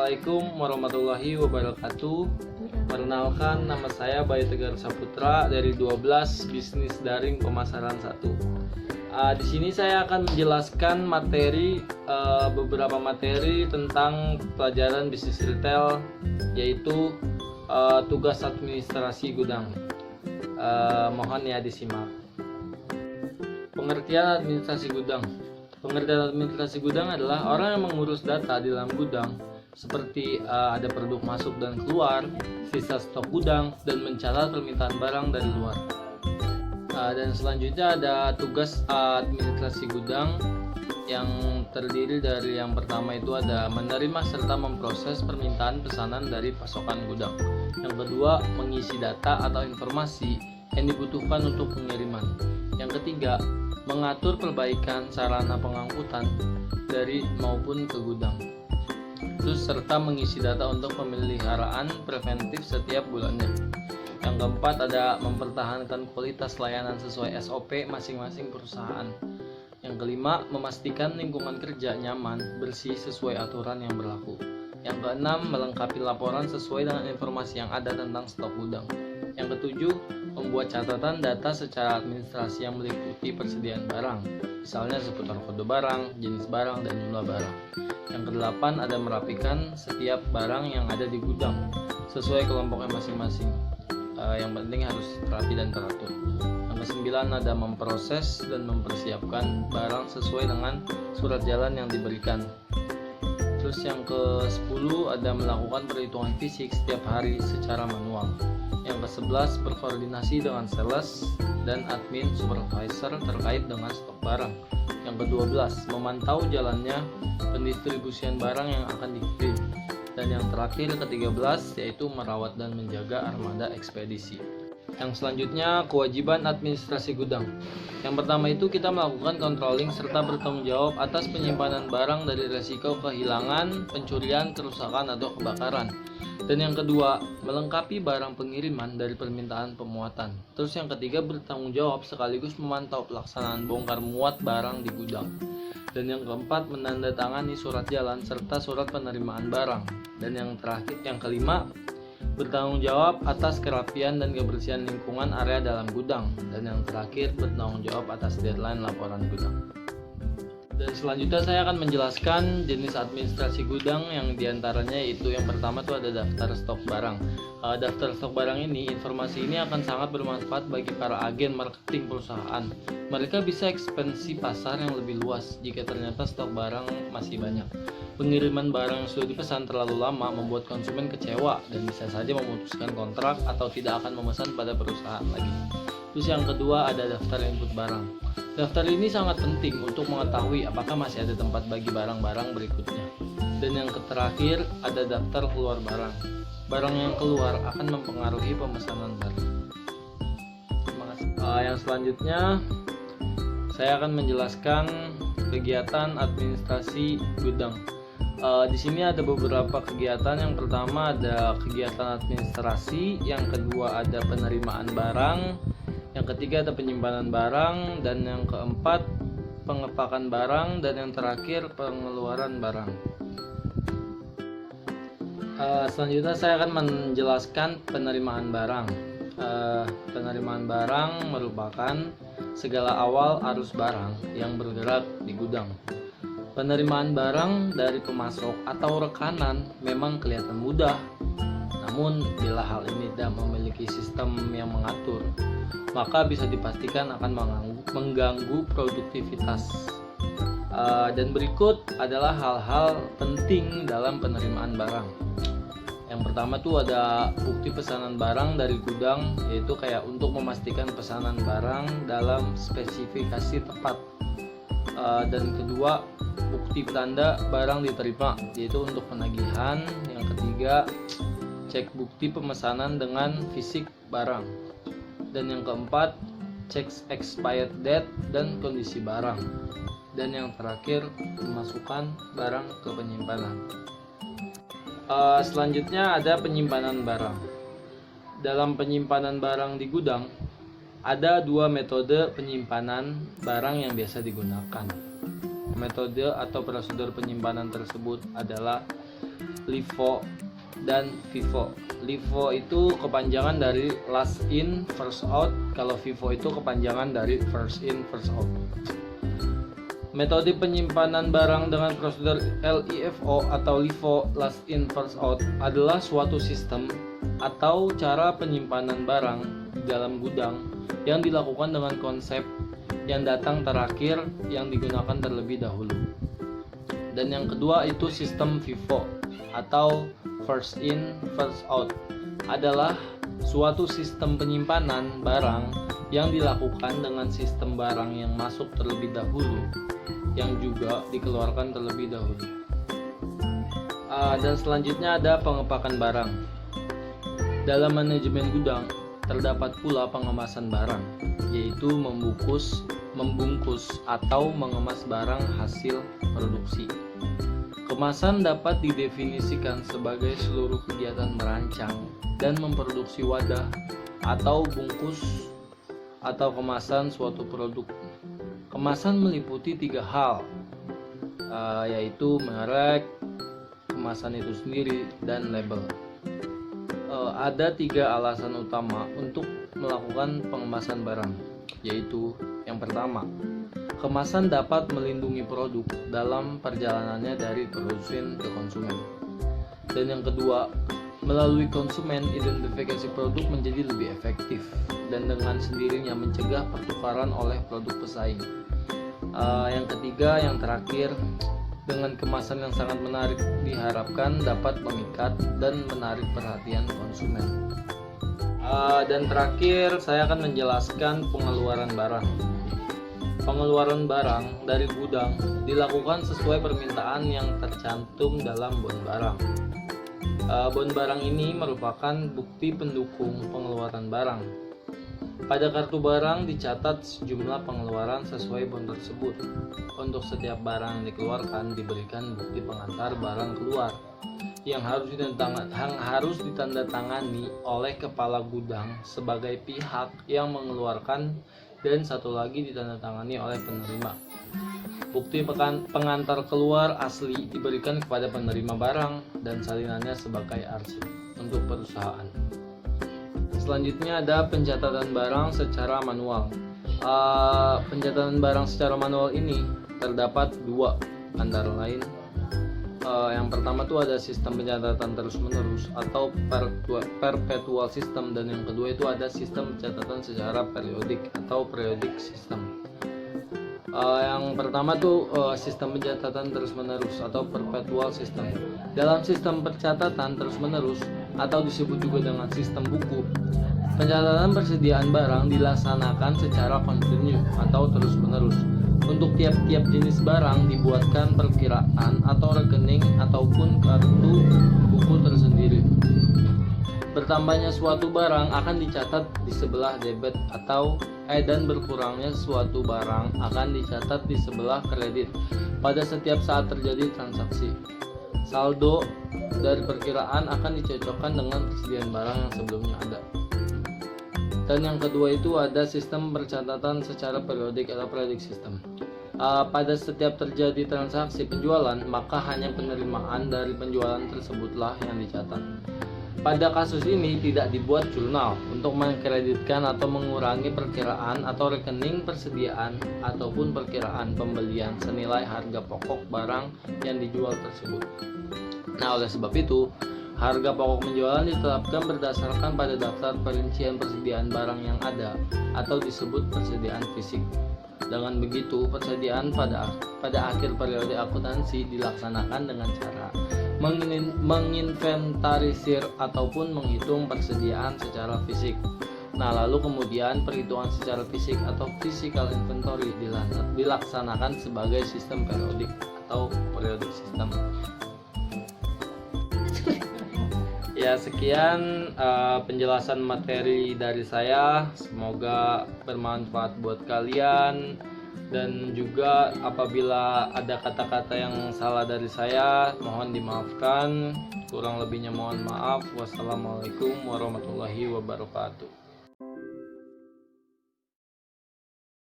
Assalamualaikum warahmatullahi wabarakatuh. Perkenalkan, nama saya Bayu Tegar Saputra dari 12 Bisnis Daring Pemasaran 1. Di sini saya akan menjelaskan beberapa materi tentang pelajaran bisnis retail, yaitu tugas administrasi gudang. Mohon ya disimak. Pengertian administrasi gudang. Pengertian administrasi gudang adalah orang yang mengurus data di dalam gudang, seperti ada produk masuk dan keluar, sisa stok gudang, dan mencatat permintaan barang dari luar. Dan selanjutnya ada tugas administrasi gudang yang terdiri dari yang pertama itu ada menerima serta memproses permintaan pesanan dari pasokan gudang. Yang kedua, mengisi data atau informasi yang dibutuhkan untuk pengiriman. Yang ketiga, mengatur perbaikan sarana pengangkutan dari maupun ke gudang. Terus serta mengisi data untuk pemeliharaan preventif setiap bulannya. Yang keempat ada mempertahankan kualitas layanan sesuai SOP masing-masing perusahaan. Yang kelima, memastikan lingkungan kerja nyaman, bersih sesuai aturan yang berlaku. Yang keenam, melengkapi laporan sesuai dengan informasi yang ada tentang stok gudang. Yang ketujuh, membuat catatan data secara administrasi yang meliputi persediaan barang, misalnya seputar kode barang, jenis barang, dan jumlah barang. Yang kedelapan ada merapikan setiap barang yang ada di gudang sesuai kelompoknya masing-masing. Yang penting harus rapi dan teratur. Yang kesembilan ada memproses dan mempersiapkan barang sesuai dengan surat jalan yang diberikan. Terus yang ke-10 ada melakukan perhitungan fisik setiap hari secara manual. Yang ke-11 berkoordinasi dengan sales dan admin supervisor terkait dengan stok barang. Yang ke-12 memantau jalannya pendistribusian barang yang akan dikirim. Dan yang terakhir ke-13 yaitu merawat dan menjaga armada ekspedisi. Yang selanjutnya kewajiban administrasi gudang. Yang pertama itu kita melakukan controlling serta bertanggung jawab atas penyimpanan barang dari resiko kehilangan, pencurian, kerusakan atau kebakaran. Dan yang kedua, melengkapi barang pengiriman dari permintaan pemuatan. Terus yang ketiga, bertanggung jawab sekaligus memantau pelaksanaan bongkar muat barang di gudang. Dan yang keempat, menandatangani surat jalan serta surat penerimaan barang. Dan yang terakhir, yang kelima, bertanggung jawab atas kerapian dan kebersihan lingkungan area dalam gudang. Dan yang terakhir, bertanggung jawab atas deadline laporan gudang. Dan selanjutnya saya akan menjelaskan jenis administrasi gudang yang diantaranya itu yang pertama itu ada daftar stok barang. Daftar stok barang ini, informasi ini akan sangat bermanfaat bagi para agen marketing perusahaan. Mereka bisa ekspansi pasar yang lebih luas jika ternyata stok barang masih banyak. Pengiriman barang yang sudah dipesan terlalu lama membuat konsumen kecewa dan bisa saja memutuskan kontrak atau tidak akan memesan pada perusahaan lagi. Terus yang kedua ada daftar input barang. Daftar ini sangat penting untuk mengetahui apakah masih ada tempat bagi barang-barang berikutnya. Dan yang terakhir ada daftar keluar barang. Barang yang keluar akan mempengaruhi pemesanan barang. Terima kasih. Yang selanjutnya saya akan menjelaskan kegiatan administrasi gudang. Di sini ada beberapa kegiatan. Yang pertama ada kegiatan administrasi, yang kedua ada penerimaan barang, yang ketiga ada penyimpanan barang, dan yang keempat pengepakan barang, dan yang terakhir pengeluaran barang. Selanjutnya saya akan menjelaskan penerimaan barang. Penerimaan barang merupakan segala awal arus barang yang bergerak di gudang. Penerimaan barang dari pemasok atau rekanan memang kelihatan mudah, namun bila hal ini tidak memiliki sistem yang mengatur, maka bisa dipastikan akan mengganggu produktivitas. Dan berikut adalah hal-hal penting dalam penerimaan barang. Yang pertama tuh ada bukti pesanan barang dari gudang, yaitu kayak untuk memastikan pesanan barang dalam spesifikasi tepat. Dan kedua, bukti tanda barang diterima, yaitu untuk penagihan. Yang ketiga, cek bukti pemesanan dengan fisik barang. Dan yang keempat, cek expired date dan kondisi barang. Dan yang terakhir, memasukkan barang ke penyimpanan. Selanjutnya ada penyimpanan barang. Dalam penyimpanan barang di gudang, ada dua metode penyimpanan barang yang biasa digunakan. Metode atau prosedur penyimpanan tersebut adalah LIFO, dan FIFO. LIFO itu kepanjangan dari last in first out, kalau FIFO itu kepanjangan dari first in first out. Metode penyimpanan barang dengan prosedur LIFO atau LIFO, last in first out, adalah suatu sistem atau cara penyimpanan barang di dalam gudang yang dilakukan dengan konsep yang datang terakhir yang digunakan terlebih dahulu. Dan yang kedua itu sistem FIFO atau first in first out, adalah suatu sistem penyimpanan barang yang dilakukan dengan sistem barang yang masuk terlebih dahulu yang juga dikeluarkan terlebih dahulu. Dan selanjutnya ada pengepakan barang. Dalam manajemen gudang terdapat pula pengemasan barang, yaitu membungkus atau mengemas barang hasil produksi. Kemasan dapat didefinisikan sebagai seluruh kegiatan merancang dan memproduksi wadah atau bungkus atau kemasan suatu produk. Kemasan meliputi 3 hal, yaitu merek, kemasan itu sendiri, dan label. Ada 3 alasan utama untuk melakukan pengemasan barang, yaitu yang pertama, kemasan dapat melindungi produk dalam perjalanannya dari produsen ke konsumen. Dan yang kedua, melalui konsumen, identifikasi produk menjadi lebih efektif dan dengan sendirinya mencegah pertukaran oleh produk pesaing. Yang ketiga, yang terakhir, dengan kemasan yang sangat menarik diharapkan dapat mengikat dan menarik perhatian konsumen. Dan terakhir, saya akan menjelaskan pengeluaran barang. Pengeluaran barang dari gudang dilakukan sesuai permintaan yang tercantum dalam bon barang. Bon barang ini merupakan bukti pendukung pengeluaran barang. Pada kartu barang dicatat sejumlah pengeluaran sesuai bon tersebut. Untuk setiap barang yang dikeluarkan diberikan bukti pengantar barang keluar yang harus ditandatangani oleh kepala gudang sebagai pihak yang mengeluarkan, dan satu lagi ditandatangani oleh penerima. Bukti pengantar keluar asli diberikan kepada penerima barang dan salinannya sebagai arsip untuk perusahaan. Selanjutnya ada pencatatan barang secara manual. Pencatatan barang secara manual ini terdapat 2, antara lain yang pertama itu ada sistem pencatatan terus-menerus atau perpetual system, dan yang kedua itu ada sistem pencatatan secara periodik atau periodic system. Yang pertama tuh sistem pencatatan terus-menerus atau perpetual system. Dalam sistem pencatatan terus-menerus atau disebut juga dengan sistem buku, pencatatan persediaan barang dilaksanakan secara kontinu atau terus-menerus. Untuk tiap-tiap jenis barang dibuatkan perkiraan atau rekening ataupun kartu buku tersendiri. Bertambahnya suatu barang akan dicatat di sebelah debit dan berkurangnya suatu barang akan dicatat di sebelah kredit pada setiap saat terjadi transaksi. Saldo dari perkiraan akan dicocokkan dengan persediaan barang yang sebelumnya ada. Dan yang kedua itu ada sistem percatatan secara periodik atau periodic system. Pada setiap terjadi transaksi penjualan, maka hanya penerimaan dari penjualan tersebutlah yang dicatat. Pada kasus ini tidak dibuat jurnal untuk mengkreditkan atau mengurangi perkiraan atau rekening persediaan ataupun perkiraan pembelian senilai harga pokok barang yang dijual tersebut. Nah, oleh sebab itu, harga pokok penjualan ditetapkan berdasarkan pada daftar perincian persediaan barang yang ada atau disebut persediaan fisik. Dengan begitu, persediaan pada akhir periode akuntansi dilaksanakan dengan cara menginventarisir ataupun menghitung persediaan secara fisik. Nah, lalu kemudian perhitungan secara fisik atau physical inventory dilaksanakan sebagai sistem periodik atau periodic system. Ya, sekian penjelasan materi dari saya. Semoga bermanfaat buat kalian, dan juga apabila ada kata-kata yang salah dari saya mohon dimaafkan. Kurang lebihnya mohon maaf. Wassalamualaikum warahmatullahi wabarakatuh.